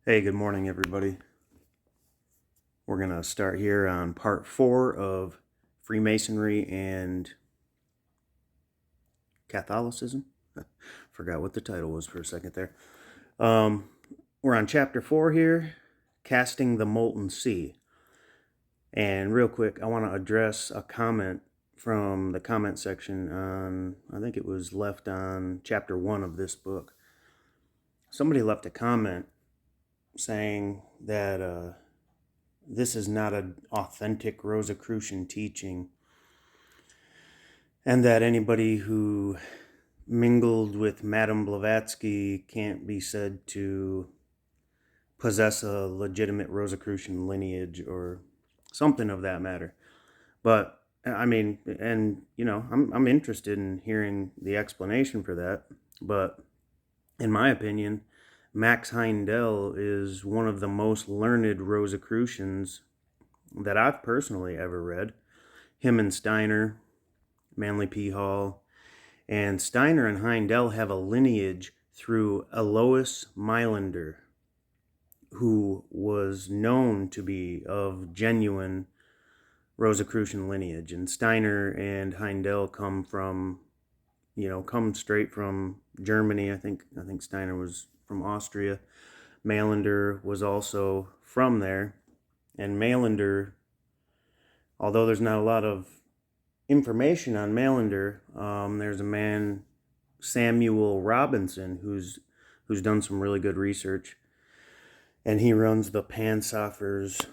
Hey, good morning, everybody. We're going to start here on part 4 of Freemasonry and Catholicism. Forgot what the title was for a second there. We're on chapter 4 here, Casting the Molten Sea. And real quick, I want to address a comment from the comment section on, I think it was left on chapter 1 of this book. Somebody left a comment saying that this is not an authentic Rosicrucian teaching, and that anybody who mingled with Madame Blavatsky can't be said to possess a legitimate Rosicrucian lineage or something of that matter. But I mean, and I'm interested in hearing the explanation for that. But in my opinion, Max Heindel is one of the most learned Rosicrucians that I've personally ever read. Him and Steiner, Manly P. Hall, and Steiner and Heindel have a lineage through Alois Mailander, who was known to be of genuine Rosicrucian lineage. And Steiner and Heindel come straight from Germany. I think Steiner was from Austria. Mailander was also from there. And Mailander, although there's not a lot of information on Mailander, there's a man, Samuel Robinson, who's done some really good research, and he runs the Pansoffers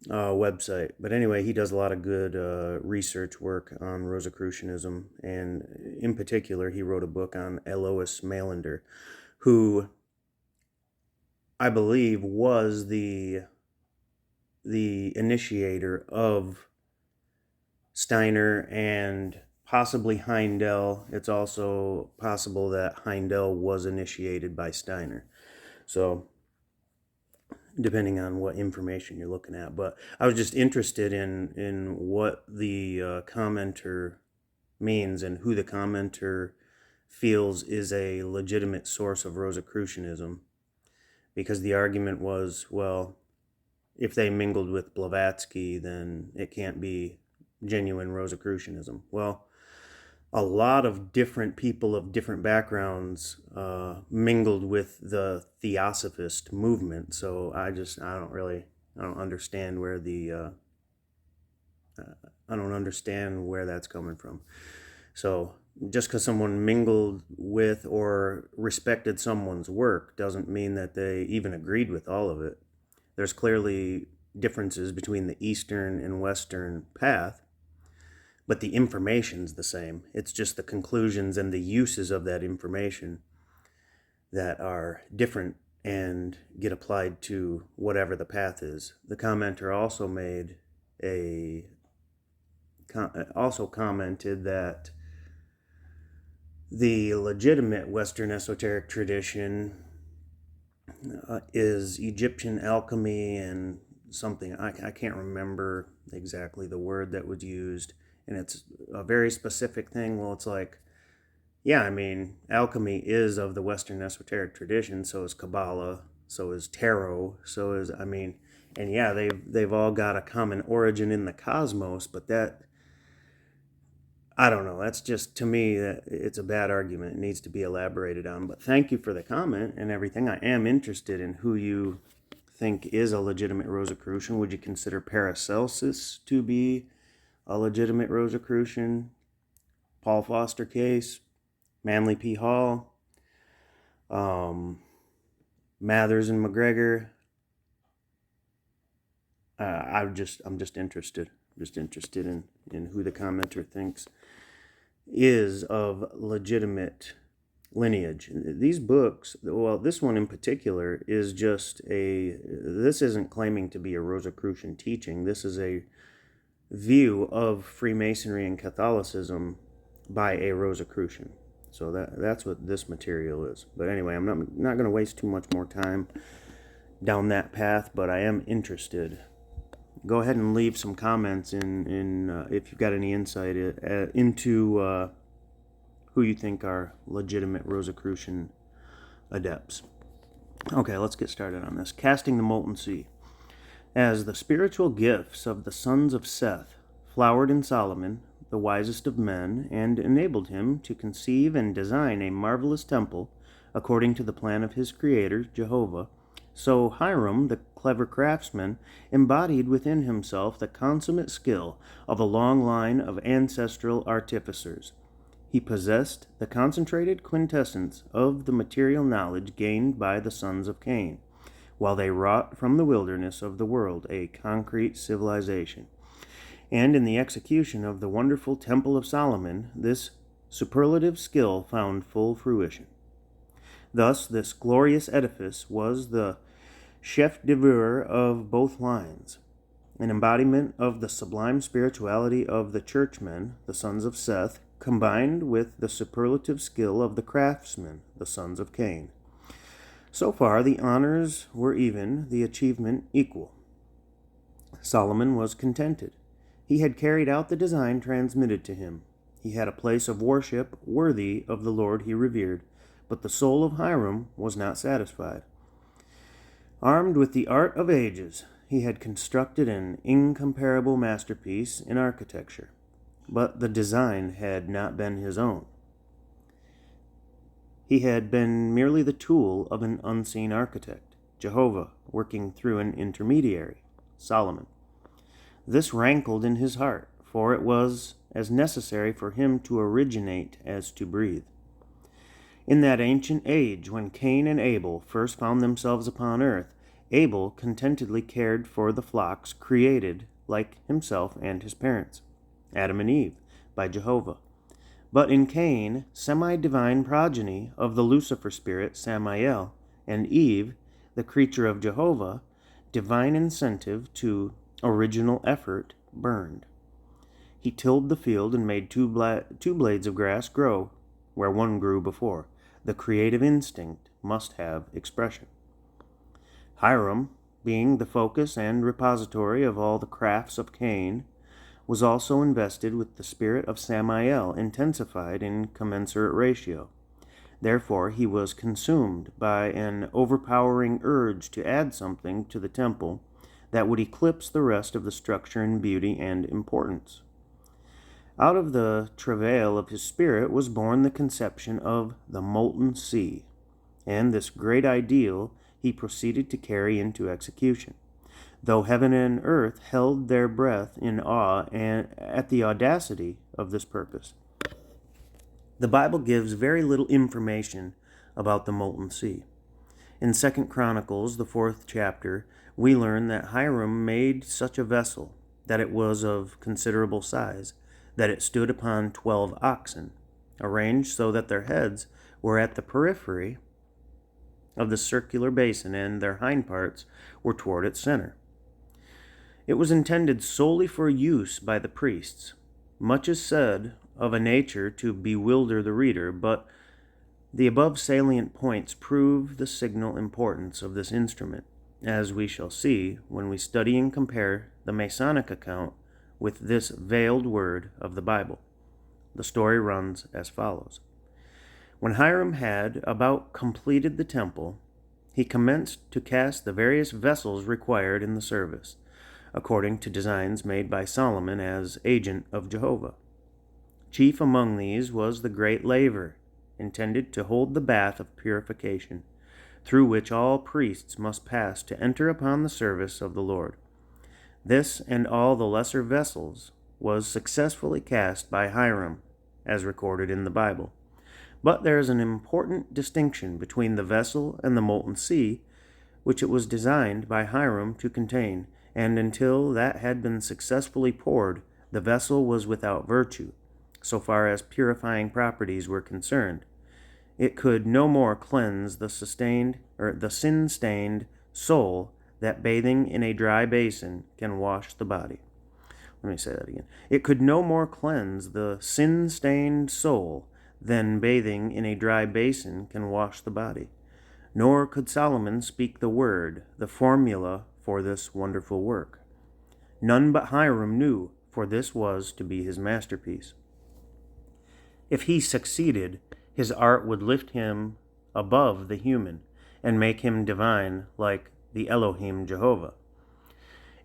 website. But anyway, he does a lot of good research work on Rosicrucianism, and in particular, he wrote a book on Alois Mailander, who I believe was the initiator of Steiner and possibly Heindel. It's also possible that Heindel was initiated by Steiner. So, depending on what information you're looking at. But I was just interested in what the commenter means and who the commenter feels is a legitimate source of Rosicrucianism. Because the argument was, well, if they mingled with Blavatsky, then it can't be genuine Rosicrucianism. Well, a lot of different people of different backgrounds mingled with the Theosophist movement. So I don't understand where I don't understand where that's coming from. So just because someone mingled with or respected someone's work doesn't mean that they even agreed with all of it. There's clearly differences between the Eastern and Western path, but the information's the same. It's just the conclusions and the uses of that information that are different and get applied to whatever the path is. The commenter also commented that the legitimate Western esoteric tradition is Egyptian alchemy and something. I can't remember exactly the word that was used, and it's a very specific thing. Well, it's like, yeah, I mean, alchemy is of the Western esoteric tradition. So is Kabbalah. So is tarot. So is, I mean, and yeah, they've all got a common origin in the cosmos. But that, I don't know. That's just, to me, it's a bad argument. It needs to be elaborated on. But thank you for the comment and everything. I am interested in who you think is a legitimate Rosicrucian. Would you consider Paracelsus to be a legitimate Rosicrucian? Paul Foster Case, Manly P. Hall, Mathers and McGregor. I'm just interested. Just interested in who the commenter thinks is of legitimate lineage. These books, well, this one in particular is this isn't claiming to be a Rosicrucian teaching. This is a view of Freemasonry and Catholicism by a Rosicrucian. So that's what this material is. But anyway, I'm not going to waste too much more time down that path, but I am interested. Go ahead and leave some comments in if you've got any insight into who you think are legitimate Rosicrucian adepts. Okay, let's get started on this. Casting the molten sea. As the spiritual gifts of the sons of Seth flowered in Solomon, the wisest of men, and enabled him to conceive and design a marvelous temple according to the plan of his creator, Jehovah, so Hiram, the clever craftsman, embodied within himself the consummate skill of a long line of ancestral artificers. He possessed the concentrated quintessence of the material knowledge gained by the sons of Cain, while they wrought from the wilderness of the world a concrete civilization. And in the execution of the wonderful Temple of Solomon, this superlative skill found full fruition. Thus, this glorious edifice was the chef d'oeuvre of both lines, an embodiment of the sublime spirituality of the churchmen, the sons of Seth, combined with the superlative skill of the craftsmen, the sons of Cain. So far, the honors were even, the achievement equal. Solomon was contented. He had carried out the design transmitted to him. He had a place of worship worthy of the Lord he revered, but the soul of Hiram was not satisfied. Armed with the art of ages, he had constructed an incomparable masterpiece in architecture, but the design had not been his own. He had been merely the tool of an unseen architect, Jehovah, working through an intermediary, Solomon. This rankled in his heart, for it was as necessary for him to originate as to breathe. In that ancient age when Cain and Abel first found themselves upon earth, Abel contentedly cared for the flocks created like himself and his parents, Adam and Eve, by Jehovah. But in Cain, semi-divine progeny of the Lucifer spirit Samael, and Eve, the creature of Jehovah, divine incentive to original effort burned. He tilled the field and made two blades of grass grow where one grew before. The creative instinct must have expression. Hiram, being the focus and repository of all the crafts of Cain, was also invested with the spirit of Samael, intensified in commensurate ratio. Therefore, he was consumed by an overpowering urge to add something to the temple that would eclipse the rest of the structure in beauty and importance. Out of the travail of his spirit was born the conception of the molten sea, and this great ideal he proceeded to carry into execution. Though heaven and earth held their breath in awe and at the audacity of this purpose. The Bible gives very little information about the molten sea. In 2 Chronicles, the 4th chapter, we learn that Hiram made such a vessel, that it was of considerable size, that it stood upon 12 oxen, arranged so that their heads were at the periphery of the circular basin and their hind parts were toward its center. It was intended solely for use by the priests. Much is said of a nature to bewilder the reader, but the above salient points prove the signal importance of this instrument, as we shall see when we study and compare the Masonic account with this veiled word of the Bible. The story runs as follows. When Hiram had about completed the temple, he commenced to cast the various vessels required in the service, according to designs made by Solomon as agent of Jehovah. Chief among these was the great laver, intended to hold the bath of purification, through which all priests must pass to enter upon the service of the Lord. This and all the lesser vessels was successfully cast by Hiram, as recorded in the Bible. But there is an important distinction between the vessel and the molten sea, which it was designed by Hiram to contain, and until that had been successfully poured, the vessel was without virtue, so far as purifying properties were concerned. It could no more cleanse the sin-stained soul that bathing in a dry basin can wash the body. Let me say that again. It could no more cleanse the sin-stained soul than bathing in a dry basin can wash the body. Nor could Solomon speak the word, the formula for this wonderful work. None but Hiram knew, for this was to be his masterpiece. If he succeeded, his art would lift him above the human, and make him divine like the Elohim Jehovah.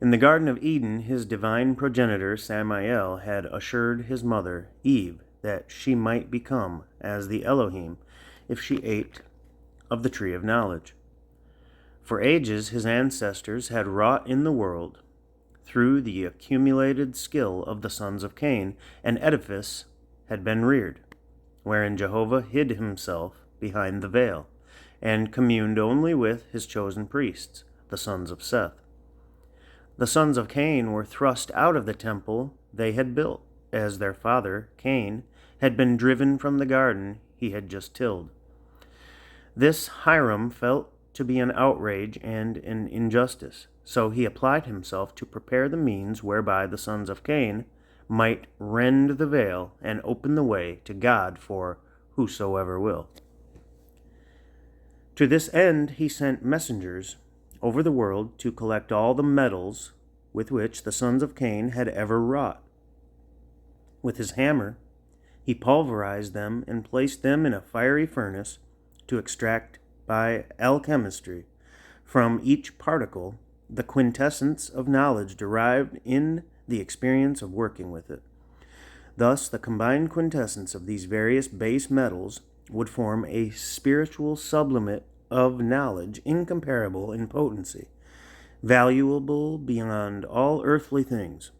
In the Garden of Eden, his divine progenitor Samael had assured his mother, Eve, that she might become as the Elohim if she ate of the tree of knowledge. For ages his ancestors had wrought in the world. Through the accumulated skill of the sons of Cain, an edifice had been reared, wherein Jehovah hid himself behind the veil, and communed only with his chosen priests, the sons of Seth. The sons of Cain were thrust out of the temple they had built, as their father, Cain, had been driven from the garden he had just tilled. This Hiram felt to be an outrage and an injustice, so he applied himself to prepare the means whereby the sons of Cain might rend the veil and open the way to God for whosoever will. To this end he sent messengers over the world to collect all the metals with which the sons of Cain had ever wrought. With his hammer, he pulverized them and placed them in a fiery furnace to extract by alchemistry from each particle the quintessence of knowledge derived in the experience of working with it. Thus, the combined quintessence of these various base metals would form a spiritual sublimate of knowledge incomparable in potency, valuable beyond all earthly things.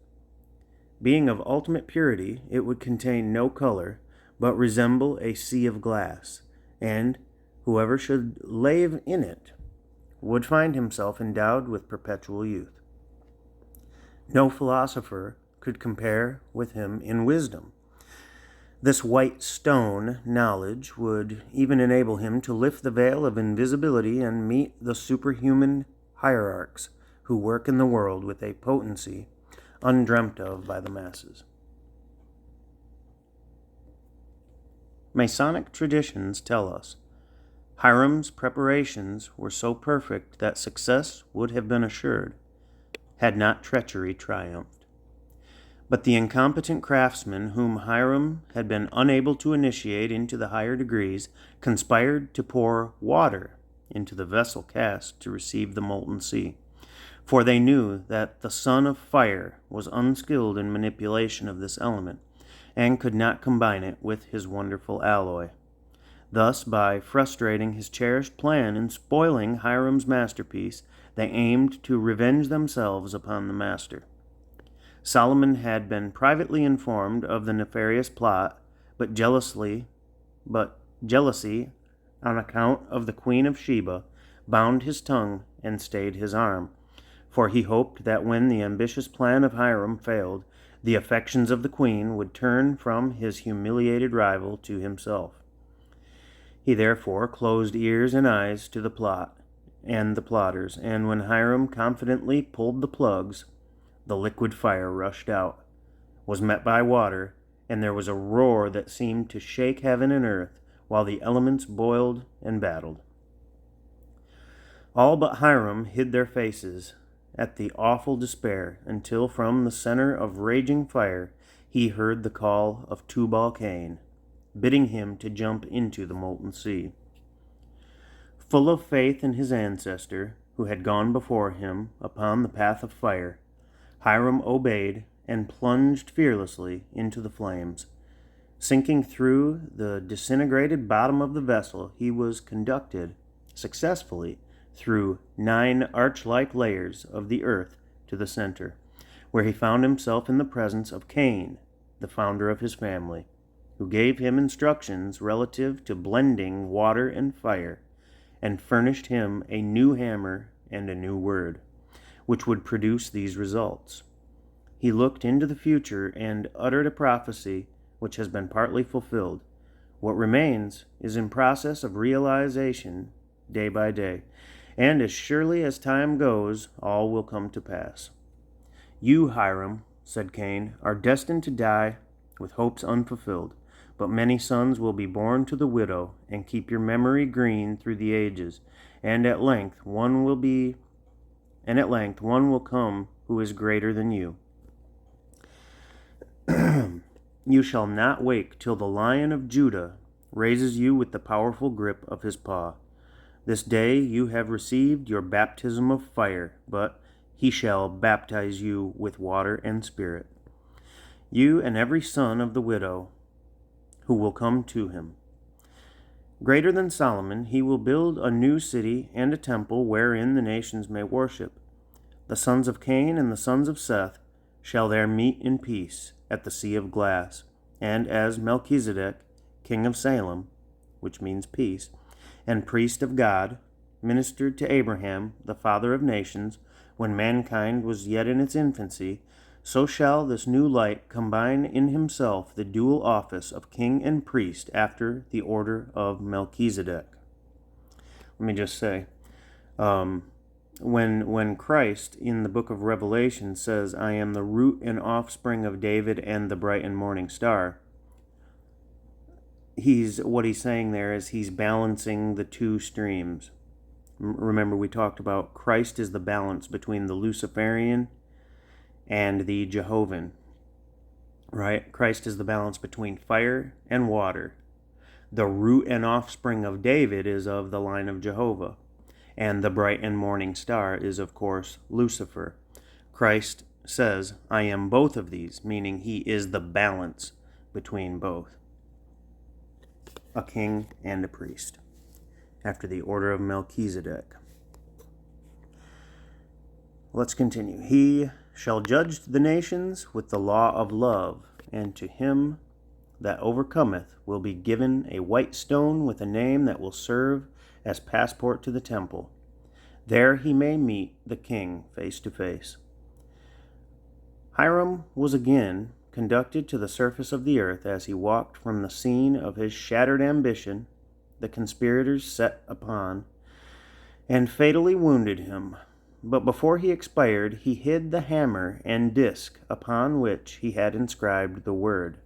Being of ultimate purity, it would contain no color, but resemble a sea of glass, and whoever should lave in it would find himself endowed with perpetual youth. No philosopher could compare with him in wisdom. This white stone knowledge would even enable him to lift the veil of invisibility and meet the superhuman hierarchs who work in the world with a potency undreamt of by the masses. Masonic traditions tell us Hiram's preparations were so perfect that success would have been assured, had not treachery triumphed. But the incompetent craftsmen whom Hiram had been unable to initiate into the higher degrees conspired to pour water into the vessel cast to receive the molten sea, for they knew that the son of fire was unskilled in manipulation of this element, and could not combine it with his wonderful alloy. Thus, by frustrating his cherished plan and spoiling Hiram's masterpiece, they aimed to revenge themselves upon the master. Solomon had been privately informed of the nefarious plot, but jealousy, on account of the Queen of Sheba, bound his tongue and stayed his arm, for he hoped that when the ambitious plan of Hiram failed, the affections of the queen would turn from his humiliated rival to himself. He therefore closed ears and eyes to the plot and the plotters, and when Hiram confidently pulled the plugs, the liquid fire rushed out, was met by water, and there was a roar that seemed to shake heaven and earth, while the elements boiled and battled. All but Hiram hid their faces at the awful despair, until from the center of raging fire he heard the call of Tubal-Cain, bidding him to jump into the molten sea. Full of faith in his ancestor, who had gone before him upon the path of fire, Hiram obeyed and plunged fearlessly into the flames. Sinking through the disintegrated bottom of the vessel, he was conducted successfully through 9 arch-like layers of the earth to the center, where he found himself in the presence of Cain, the founder of his family, who gave him instructions relative to blending water and fire, and furnished him a new hammer and a new word, which would produce these results. He looked into the future and uttered a prophecy which has been partly fulfilled. What remains is in process of realization day by day, and as surely as time goes, all will come to pass. You, Hiram, said Cain, are destined to die with hopes unfulfilled, but many sons will be born to the widow and keep your memory green through the ages, and at length one will come who is greater than you. You shall not wake till the Lion of Judah raises you with the powerful grip of his paw. This day you have received your baptism of fire, but he shall baptize you with water and Spirit. You and every son of the widow who will come to him. Greater than Solomon, he will build a new city and a temple wherein the nations may worship. The sons of Cain and the sons of Seth shall there meet in peace at the sea of glass. And as Melchizedek, king of Salem, which means peace, and priest of God, ministered to Abraham, the father of nations, when mankind was yet in its infancy, so shall this new light combine in himself the dual office of king and priest after the order of Melchizedek. Let me just say, when Christ in the book of Revelation says, I am the root and offspring of David and the bright and morning star, what he's saying there is he's balancing the two streams. Remember, we talked about Christ is the balance between the Luciferian and the Jehovan, right? Christ is the balance between fire and water. The root and offspring of David is of the line of Jehovah, and the bright and morning star is, of course, Lucifer. Christ says, I am both of these, meaning he is the balance between both, a king and a priest, after the order of Melchizedek. Let's continue. He shall judge the nations with the law of love, and to him that overcometh will be given a white stone with a name that will serve as passport to the temple. There he may meet the king face to face. Hiram was again conducted to the surface of the earth as he walked from the scene of his shattered ambition, the conspirators set upon, and fatally wounded him. But before he expired, he hid the hammer and disc upon which he had inscribed the word.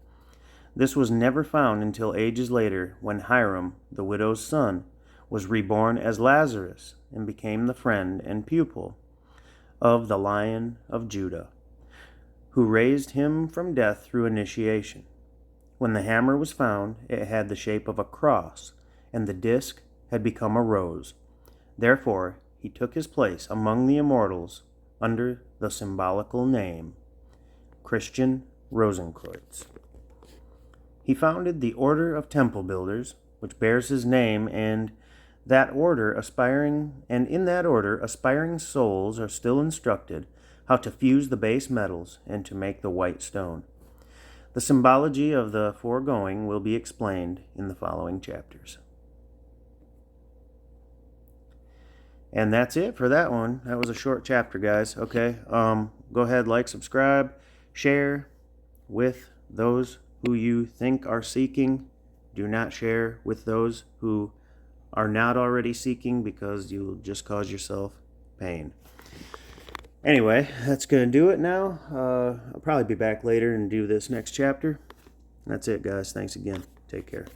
This was never found until ages later, when Hiram, the widow's son, was reborn as Lazarus and became the friend and pupil of the Lion of Judah, who raised him from death through initiation. When the hammer was found, it had the shape of a cross, and the disc had become a rose. Therefore, he took his place among the immortals under the symbolical name Christian Rosenkreuz. He founded the Order of Temple Builders, which bears his name, and in that order aspiring souls are still instructed how to fuse the base metals and to make the white stone. The symbology of the foregoing will be explained in the following chapters. And that's it for that one. That was a short chapter, guys. Okay, go ahead, like, subscribe, share with those who you think are seeking. Do not share with those who are not already seeking, because you'll just cause yourself pain. Anyway, that's going to do it now. I'll probably be back later and do this next chapter. That's it, guys. Thanks again. Take care.